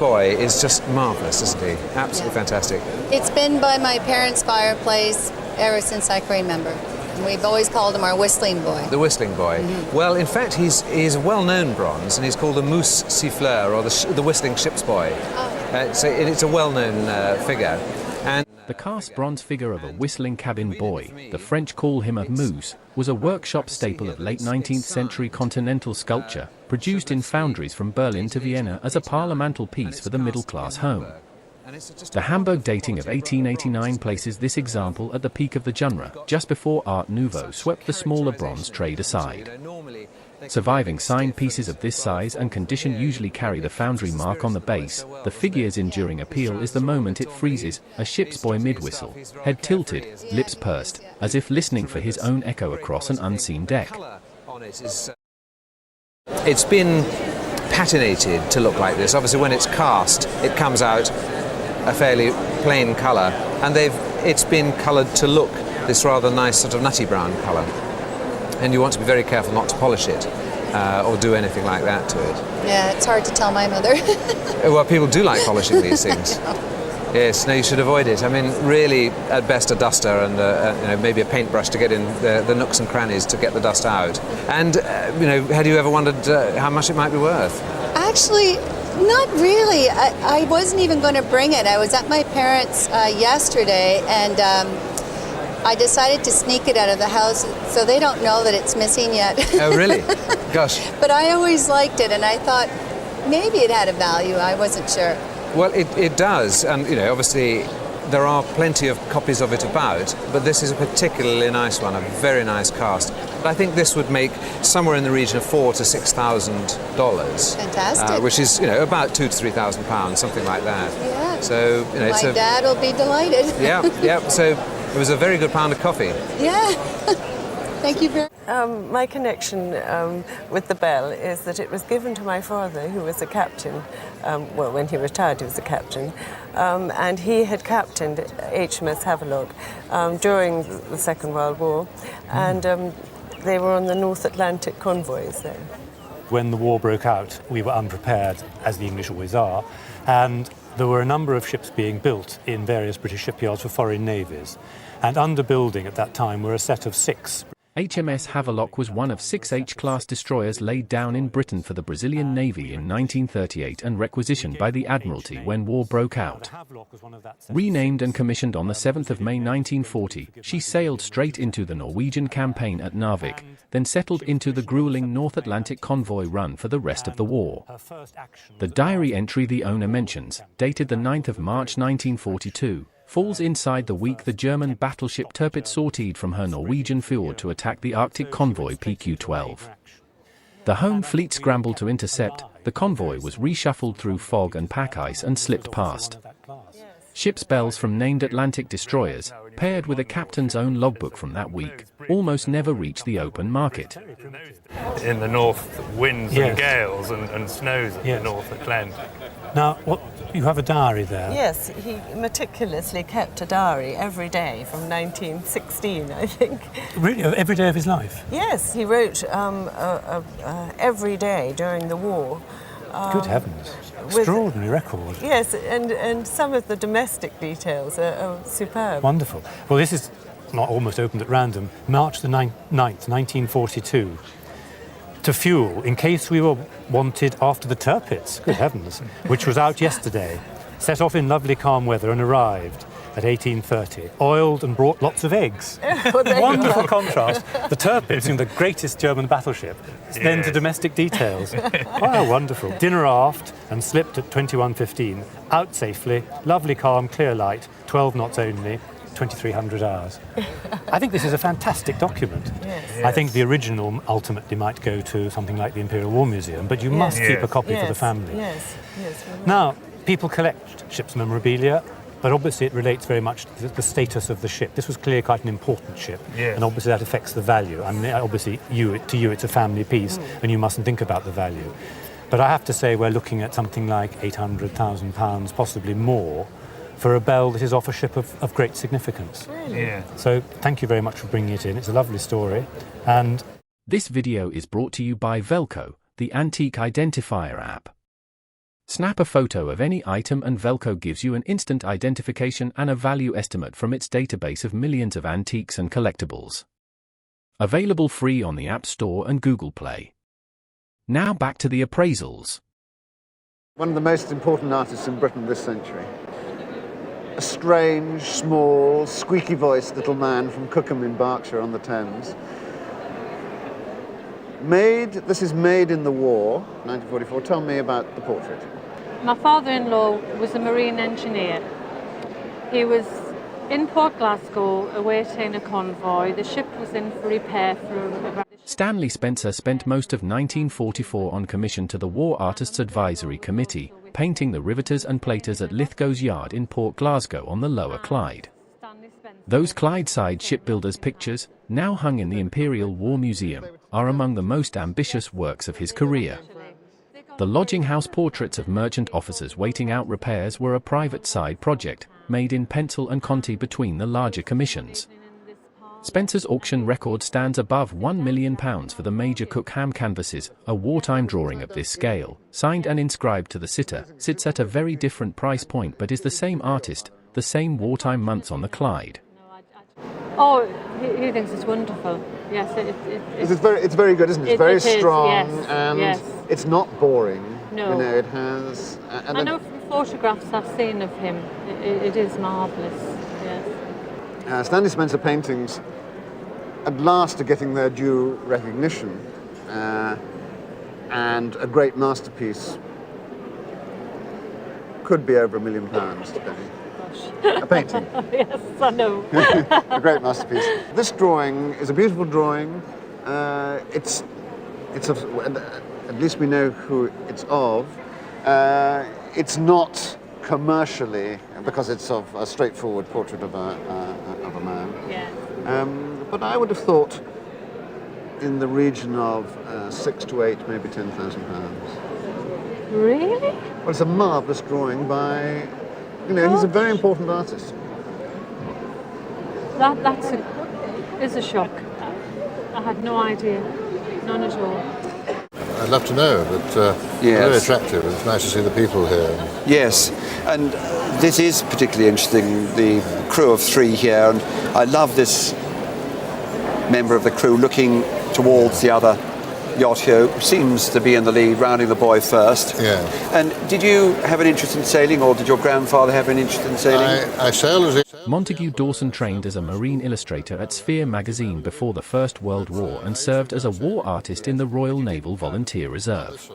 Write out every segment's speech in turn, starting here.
boy is just marvellous, isn't he? Absolutely fantastic. It's been by my parents' fireplace ever since I can remember. We've always called him our whistling boy. The whistling boy. Mm-hmm. Well, in fact, he's a well-known bronze, and he's called the Mousse Siffleur, or the whistling ship's boy. Oh. So it's a well-known figure. And the cast bronze figure of a whistling cabin boy, the French call him a mousse, was a workshop staple of late 19th century continental sculpture, produced in foundries from Berlin to Vienna as a parliamental piece for the middle-class home. The Hamburg dating of 1889 places this example at the peak of the genre, just before Art Nouveau swept the smaller bronze trade aside. Surviving signed pieces of this size and condition usually carry the foundry mark on the base. The figure's enduring appeal is the moment it freezes, a ship's boy mid-whistle, head tilted, lips pursed, as if listening for his own echo across an unseen deck. It's been patinated to look like this. Obviously, when it's cast, it comes out a fairly plain colour, and it's been coloured to look this rather nice sort of nutty brown colour. And you want to be very careful not to polish it or do anything like that to it. Yeah, it's hard to tell my mother. Well, people do like polishing these things. Yes, no, you should avoid it. I mean, really, at best, a duster and maybe a paintbrush to get in the nooks and crannies to get the dust out. And, had you ever wondered how much it might be worth? Actually, not really. I wasn't even going to bring it. I was at my parents' yesterday, and I decided to sneak it out of the house so they don't know that it's missing yet. Oh, really? Gosh. But I always liked it, and I thought maybe it had a value. I wasn't sure. Well, it does, and obviously there are plenty of copies of it about, but this is a particularly nice one, a very nice cast. I think this would make somewhere in the region of $4,000 to $6,000. Fantastic. Which is, about £2,000 to £3,000, something like that. Yeah. So, my dad will be delighted. Yeah. So it was a very good pound of coffee. Yeah. Thank you very much. My connection with the bell is that it was given to my father, who was a captain. When he retired, he was a captain. And he had captained HMS Havelock during the Second World War. And they were on the North Atlantic convoys then. When the war broke out, we were unprepared, as the English always are. And there were a number of ships being built in various British shipyards for foreign navies. And under building at that time were a set of 6. HMS Havelock was one of 6 H-class destroyers laid down in Britain for the Brazilian Navy in 1938 and requisitioned by the Admiralty when war broke out. Renamed and commissioned on the 7th of May 1940, she sailed straight into the Norwegian campaign at Narvik, then settled into the grueling North Atlantic convoy run for the rest of the war. The diary entry the owner mentions, dated the 9th of March 1942, falls inside the week the German battleship Tirpitz sortied from her Norwegian fjord to attack the Arctic convoy PQ-12. The home fleet scrambled to intercept, the convoy was reshuffled through fog and pack ice and slipped past. Ship's bells from named Atlantic destroyers, paired with a captain's own logbook from that week, almost never reach the open market. In the north, winds and gales and snows at the North Atlantic. Now, you have a diary there? Yes, he meticulously kept a diary every day from 1916, I think. Really? Every day of his life? Yes, he wrote every day during the war. Good heavens. Extraordinary record. Yes, and some of the domestic details are superb. Wonderful. Well, this is not almost opened at random. March the 9th, 1942. To fuel, in case we were wanted after the Tirpitz, good heavens, which was out yesterday, set off in lovely calm weather and arrived at 18:30, oiled and brought lots of eggs. Wonderful contrast. The Tirpitz, the greatest German battleship, then to domestic details. Oh, wonderful. Dinner aft and slipped at 21:15, out safely, lovely calm, clear light, 12 knots only, 2,300 hours. I think this is a fantastic document. Yes. I think the original ultimately might go to something like the Imperial War Museum, but you must keep a copy for the family. Yes. Now, people collect ship's memorabilia, but obviously it relates very much to the status of the ship. This was clearly quite an important ship, and obviously that affects the value. I mean, obviously, to you it's a family piece, and you mustn't think about the value. But I have to say we're looking at something like £800,000, possibly more, for a bell that is off a ship of great significance. Really? Yeah. So thank you very much for bringing it in. It's a lovely story. And this video is brought to you by Velco, the Antique Identifier app. Snap a photo of any item and Velcro gives you an instant identification and a value estimate from its database of millions of antiques and collectibles. Available free on the App Store and Google Play. Now back to the appraisals. One of the most important artists in Britain this century. A strange, small, squeaky-voiced little man from Cookham in Berkshire on the Thames. This is made in the war, 1944. Tell me about the portrait. My father-in-law was a marine engineer. He was in Port Glasgow awaiting a convoy. The ship was in for repair for... Stanley Spencer spent most of 1944 on commission to the War Artists Advisory Committee, painting the riveters and platers at Lithgow's yard in Port Glasgow on the Lower Clyde. Those Clydeside shipbuilders' pictures, now hung in the Imperial War Museum, are among the most ambitious works of his career. The lodging house portraits of merchant officers waiting out repairs were a private side project, made in pencil and Conti between the larger commissions. Spencer's auction record stands above £1 million for the Major Cookham canvases. A wartime drawing of this scale, signed and inscribed to the sitter, sits at a very different price point but is the same artist, the same wartime months on the Clyde. Oh, he thinks it's wonderful. Yes, it's very good, isn't it? It's very strong, yes, and yes. It's not boring. No. You know, it has... I know from photographs I've seen of him, it is marvellous, yes. Stanley Spencer paintings at last are getting their due recognition, and a great masterpiece could be over £1 million today. A painting. Yes, I know. A great masterpiece. This drawing is a beautiful drawing. At least we know who it's of. It's not commercially, because it's of a straightforward portrait of a man. Yeah. But I would have thought in the region of 6 to 8, maybe £10,000. Really? Well, it's a marvellous drawing by, he's a very important artist. That is a shock. I had no idea, none at all. I'd love to know, but very attractive. It's nice to see the people here. Yes, and this is particularly interesting, the crew of 3 here, and I love this member of the crew looking towards the other yacht here, who seems to be in the lead, rounding the buoy first. Yeah. And did you have an interest in sailing, or did your grandfather have an interest in sailing? I sailed as Montague Dawson trained as a marine illustrator at Sphere magazine before the First World War and served as a war artist in the Royal Naval Volunteer Reserve.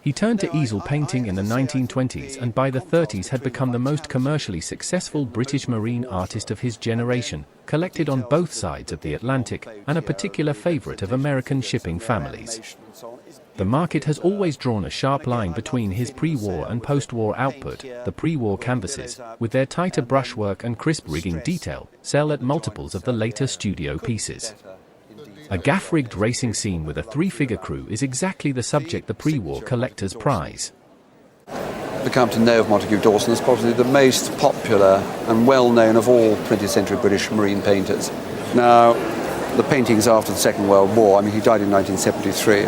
He turned to easel painting in the 1920s and by the 30s had become the most commercially successful British marine artist of his generation, collected on both sides of the Atlantic and a particular favourite of American shipping families. The market has always drawn a sharp line between his pre-war and post-war output. The pre-war canvases, with their tighter brushwork and crisp rigging detail, sell at multiples of the later studio pieces. A gaff-rigged racing scene with a 3-figure crew is exactly the subject the pre-war collectors prize. Become to know of Montague Dawson as probably the most popular and well-known of all 20th century British marine painters. Now, the paintings after the Second World War, he died in 1973,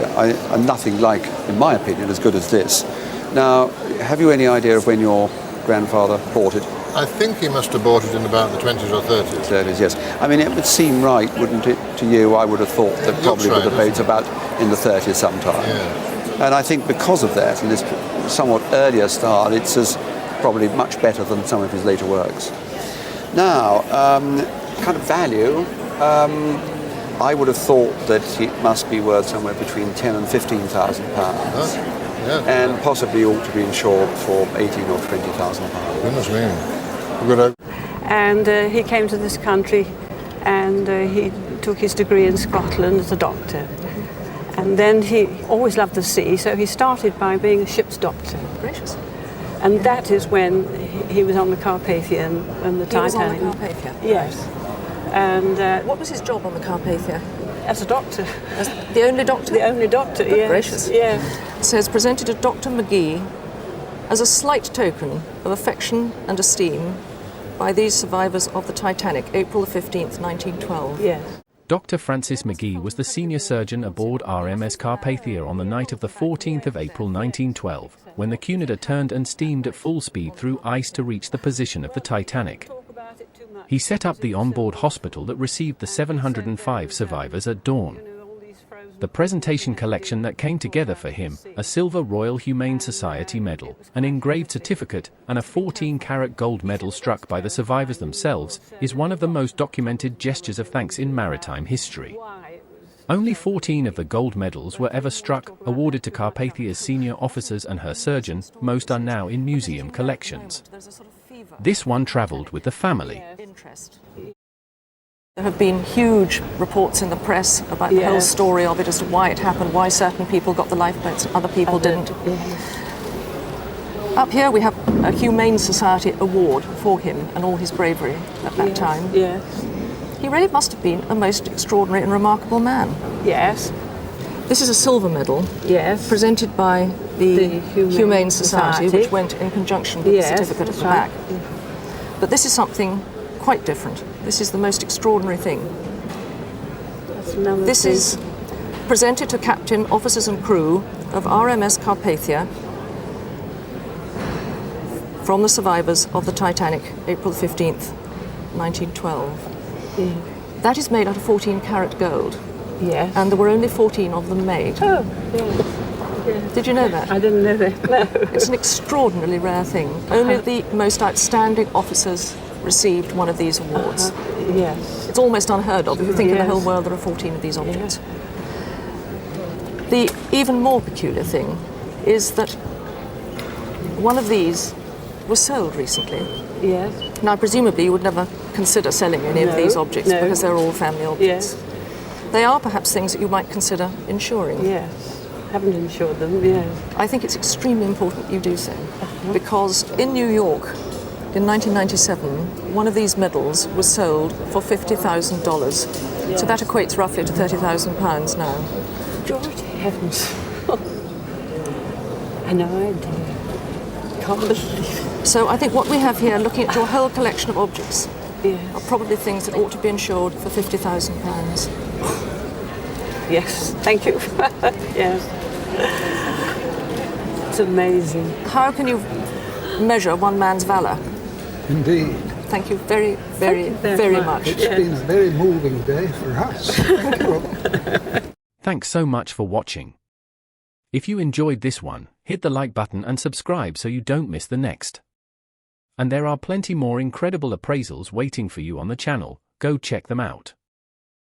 are nothing like, in my opinion, as good as this. Now, have you any idea of when your grandfather bought it? I think he must have bought it in about the 20s or 30s. 30s, yes. It would seem right, wouldn't it, to you? I would have thought that probably would have been about in the 30s sometime. Yeah. And I think because of that, in this somewhat earlier style, it's probably much better than some of his later works. Now, kind of value, I would have thought that it must be worth somewhere between £10,000 and £15,000. Yeah. And possibly ought to be insured for £18,000 or £20,000. Goodness me. And he came to this country and he took his degree in Scotland as a doctor. And then he always loved the sea, so he started by being a ship's doctor. Gracious. And that is when he was on the Carpathia and the Titanic. He was on the Carpathia? Yes. And what was his job on the Carpathia? As a doctor. As the only doctor? The only doctor, yes. Gracious. Yeah. It says, presented to Dr. McGee as a slight token of affection and esteem by these survivors of the Titanic, April the 15th, 1912. Yes. Dr. Francis McGee was the senior surgeon aboard RMS Carpathia on the night of the 14th of April 1912, when the Cunard turned and steamed at full speed through ice to reach the position of the Titanic. He set up the onboard hospital that received the 705 survivors at dawn. The presentation collection that came together for him, a silver Royal Humane Society medal, an engraved certificate, and a 14-carat gold medal struck by the survivors themselves, is one of the most documented gestures of thanks in maritime history. Only 14 of the gold medals were ever struck, awarded to Carpathia's senior officers and her surgeon. Most are now in museum collections. This one travelled with the family. There have been huge reports in the press about the whole story of it as to why it happened, why certain people got the lifeboats and other people didn't. Up here we have a Humane Society award for him and all his bravery at that time. He really must have been a most extraordinary and remarkable man. Yes. This is a silver medal presented by the Humane Society, which went in conjunction with the certificate at the back. But this is something quite different. This is the most extraordinary thing. This is presented to captain, officers and crew of RMS Carpathia from the survivors of the Titanic, April 15th, 1912. That is made out of 14-carat gold. Yes. And there were only 14 of them made. Oh, yes. Did you know that? I didn't know that, no. It's an extraordinarily rare thing. Only the most outstanding officers received one of these awards. Yes. It's almost unheard of if you think in the whole world there are 14 of these objects. The even more peculiar thing is that one of these was sold recently. Yes. Now, presumably you would never consider selling any of these objects because they're all family objects. Yes. They are perhaps things that you might consider insuring. Yes. Haven't insured them, yes. I think it's extremely important you do so because in New York, in 1997, one of these medals was sold for $50,000. So that equates roughly to £30,000 now. George heavens. I know I do. Can't believe it. So I think what we have here, looking at your whole collection of objects, are probably things that ought to be insured for £50,000. Yes, thank you. Yes. It's amazing. How can you measure one man's valour? Indeed. Thank you very, very, very much. It's been a very moving day for us. Thank you. Thanks so much for watching. If you enjoyed this one, hit the like button and subscribe so you don't miss the next. And there are plenty more incredible appraisals waiting for you on the channel. Go check them out.